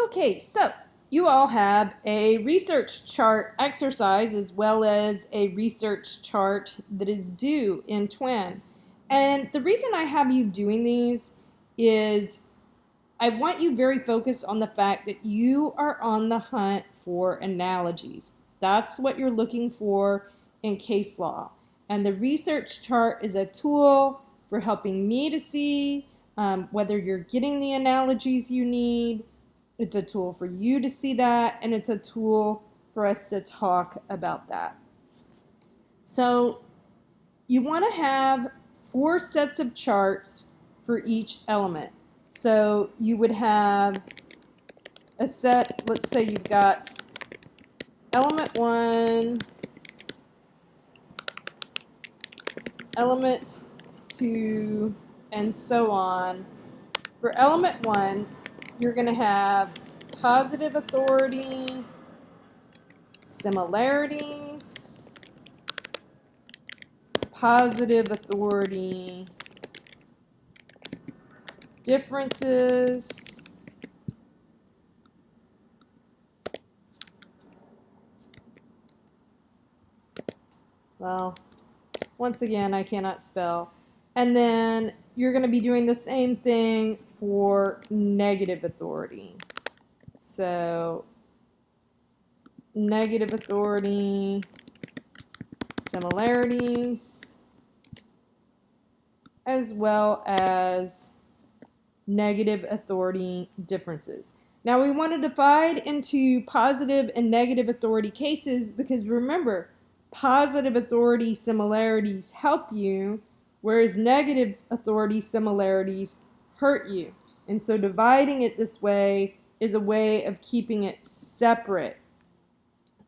Okay, so you all have a research chart exercise as well as a research chart that is due in Twin. And the reason I have you doing these is I want you very focused on the fact that you are on the hunt for analogies. That's what you're looking for in case law. And the research chart is a tool for helping me to see whether you're getting the analogies you need. It's a tool for you to see that, and it's a tool for us to talk about that. So you want to have 4 sets of charts for each element. So you would have a set, let's say you've got element 1, element 2, and so on. For element 1, you're going to have positive authority, similarities, positive authority, differences, well, once again, I cannot spell. And then you're going to be doing the same thing for negative authority. So negative authority, similarities, as well as negative authority differences. Now we want to divide into positive and negative authority cases because remember, positive authority similarities help you, whereas negative authority similarities hurt you. And so dividing it this way is a way of keeping it separate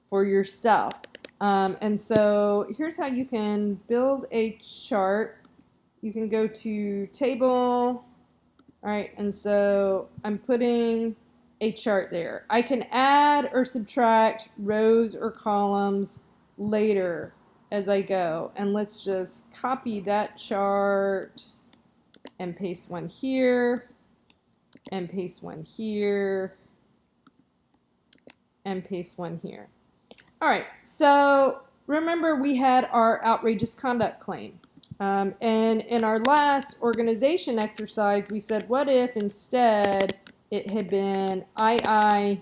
for yourself. And so here's how you can build a chart. You can go to table. All right, and so I'm putting a chart there. I can add or subtract rows or columns later as I go. And let's just copy that chart and paste one here, and paste one here, and paste one here. All right, so remember we had our outrageous conduct claim. And in our last organization exercise, we said, what if instead it had been IIED,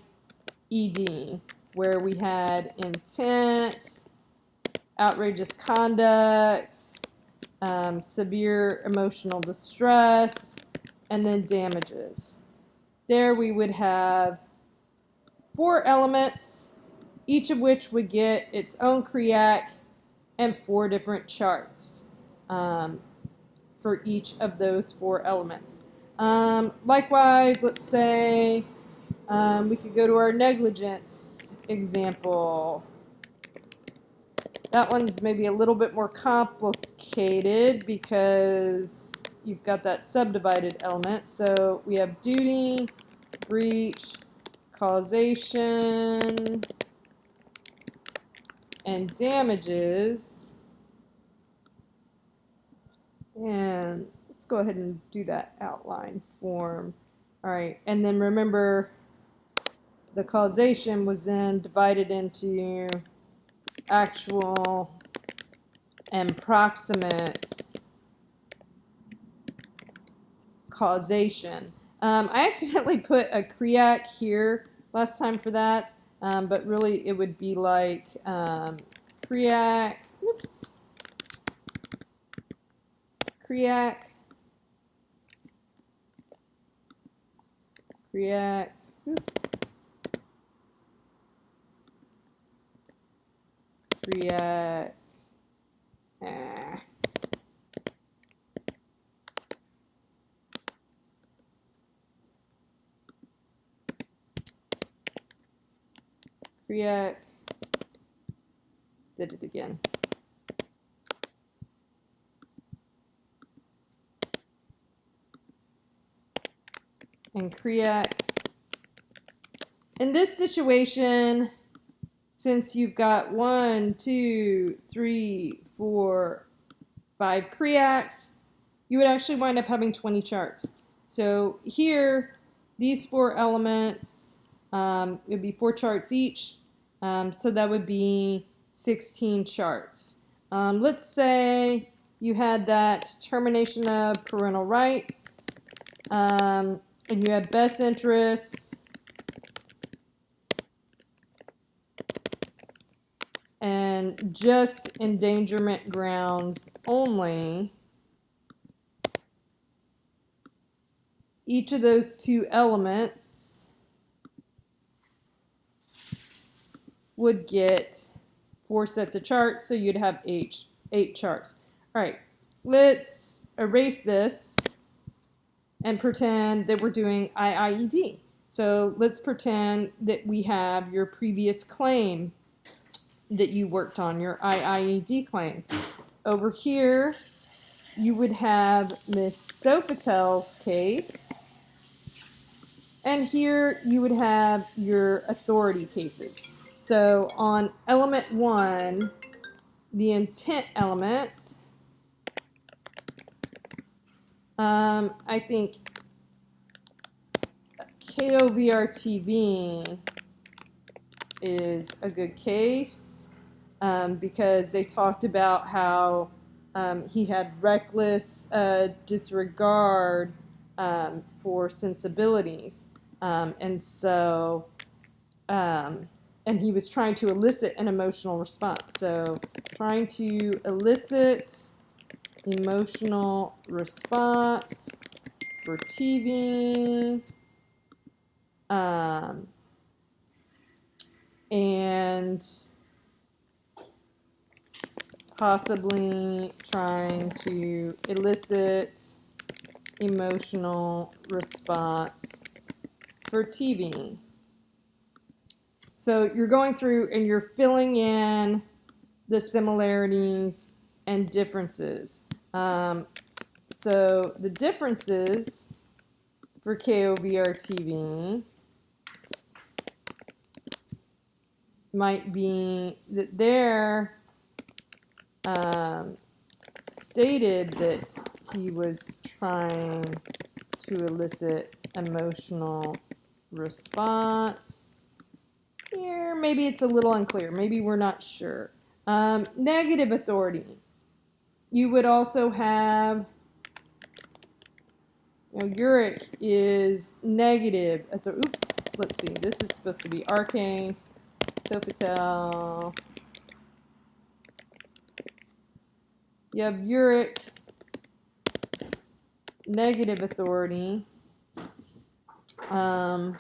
where we had intent, outrageous conduct, severe emotional distress, and then damages. There we would have 4 elements, each of which would get its own CREAC and 4 different charts for each of those 4 elements. Likewise, let's say we could go to our negligence example. That one's maybe a little bit more complicated because you've got that subdivided element. So we have duty, breach, causation, and damages. And let's go ahead and do that outline form. All right, and then remember the causation was then divided into actual and proximate causation. I accidentally put a CREAC here last time for that, but really it would be like CREAC, oops, CREAC, CREAC, oops, CREAC, CREAC, did it again. And CREAC. In this situation, since you've got 1, 2, 3, 4, 5 CREACs, you would actually wind up having 20 charts. So here, these 4 elements It would be 4 charts each, so that would be 16 charts. Let's say you had that termination of parental rights, and you had best interests, and just endangerment grounds only. Each of those two elements would get 4 sets of charts, so you'd have 8 charts. All right, let's erase this and pretend that we're doing IIED. So let's pretend that we have your previous claim that you worked on, your IIED claim. Over here, you would have Miss Sofatel's case, and here you would have your authority cases. So on element 1, the intent element, I think KOVR-TV is a good case because they talked about how he had reckless disregard for sensibilities, and so and he was trying to elicit an emotional response. So trying to elicit emotional response for TV, and possibly trying to elicit emotional response for TV. So you're going through and you're filling in the similarities and differences. So the differences for KOVR-TV might be that they're stated that he was trying to elicit emotional response. Here, maybe it's a little unclear. Maybe we're not sure. Negative authority. You would also have, Urich is negative. Oops, let's see. This is supposed to be our case. Sofitel. You have Urich, negative authority. I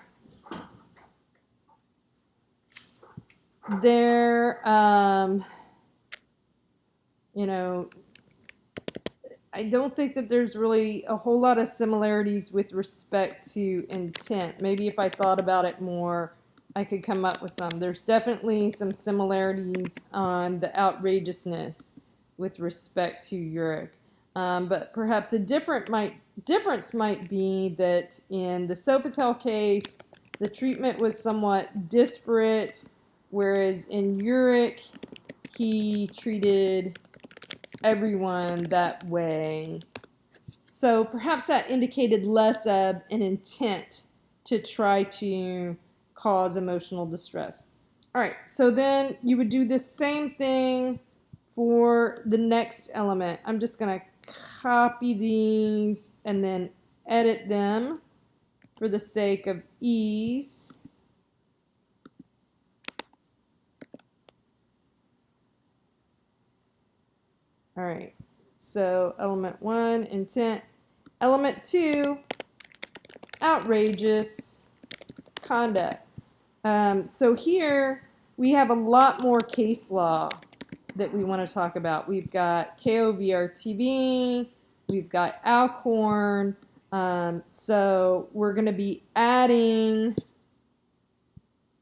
don't think that there's really a whole lot of similarities with respect to intent. Maybe if I thought about it more, I could come up with some. There's definitely some similarities on the outrageousness with respect to Urich. But perhaps a difference might be that in the Sofitel case, the treatment was somewhat disparate, whereas in Urich, he treated everyone that way. So perhaps that indicated less of an intent to try to cause emotional distress. All right, so then you would do the same thing for the next element. I'm just going to copy these and then edit them for the sake of ease. All right, so element 1, intent. Element 2, outrageous conduct. So here we have a lot more case law that we want to talk about. We've got KOVR-TV, we've got Alcorn, so we're going to be adding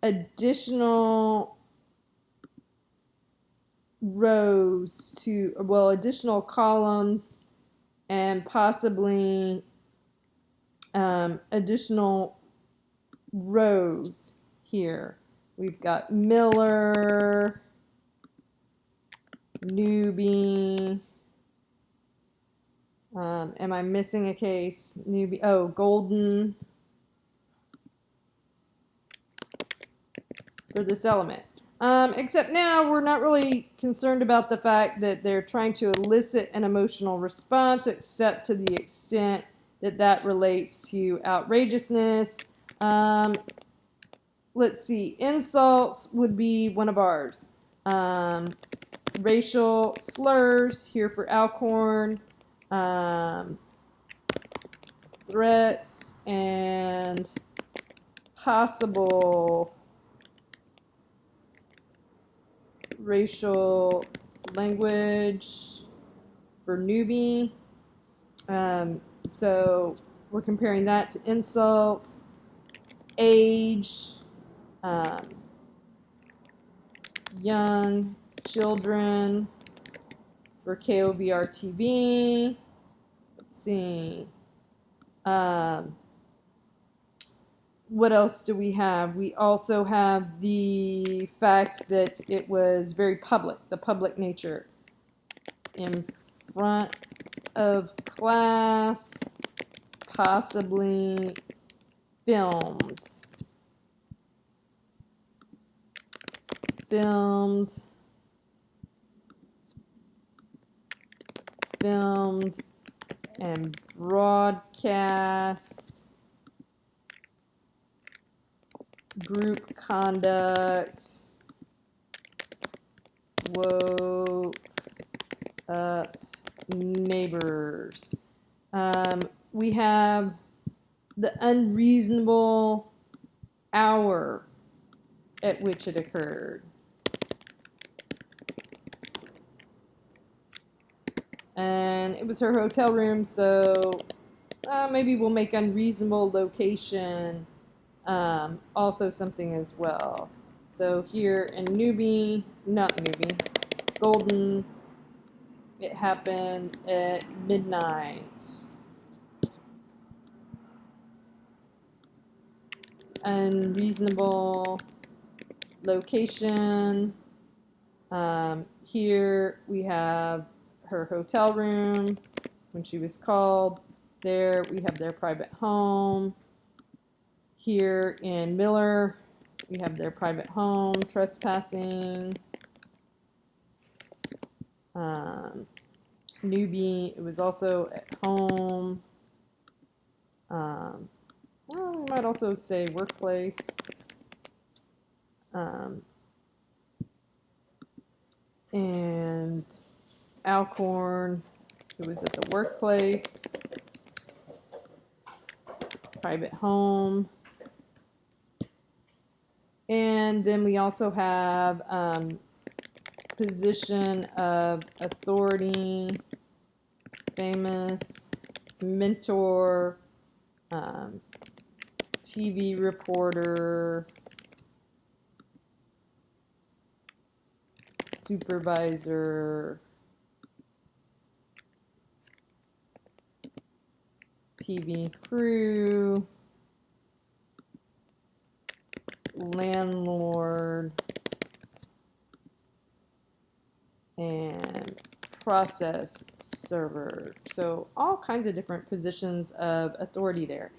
additional rows additional columns and possibly additional rows here. We've got Miller, Newby. Am I missing a case? Newby. Oh, Golden. for this element. Except now we're not really concerned about the fact that they're trying to elicit an emotional response, except to the extent that that relates to outrageousness. Let's see, insults would be one of ours. Racial slurs, here for Alcorn. Threats and possible racial language for newbie. So we're comparing that to insults, age, young children for KOVR TV. Let's see. What else do we have? We also have the fact that it was very public, the public nature. In front of class, possibly filmed. Filmed and broadcast. Group conduct, woke up neighbors. We have the unreasonable hour at which it occurred. And it was her hotel room, so maybe we'll make unreasonable location also something as well. So here in Golden, it happened at midnight. Unreasonable location. Here we have her hotel room when she was called. There we have their private home. Here in Miller, we have their private home, trespassing. Newbie, it was also at home. Well, we might also say workplace. And Alcorn, it was at the workplace, private home. And then we also have position of authority, famous, mentor, TV reporter, supervisor, TV crew, landlord, and process server. So all kinds of different positions of authority there.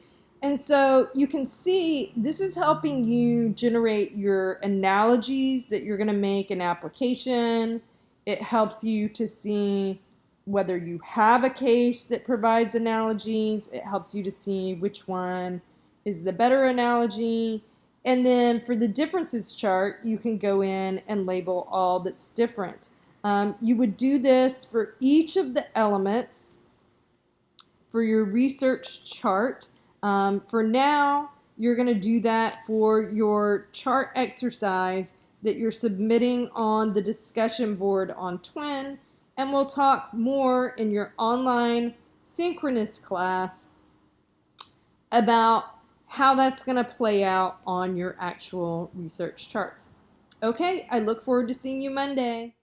And so you can see this is helping you generate your analogies that you're going to make an application. It helps you to see whether you have a case that provides analogies. It helps you to see which one is the better analogy. And then for the differences chart, you can go in and label all that's different. You would do this for each of the elements for your research chart. For now, you're going to do that for your chart exercise that you're submitting on the discussion board on Twin, and we'll talk more in your online synchronous class about how that's going to play out on your actual research charts. Okay, I look forward to seeing you Monday.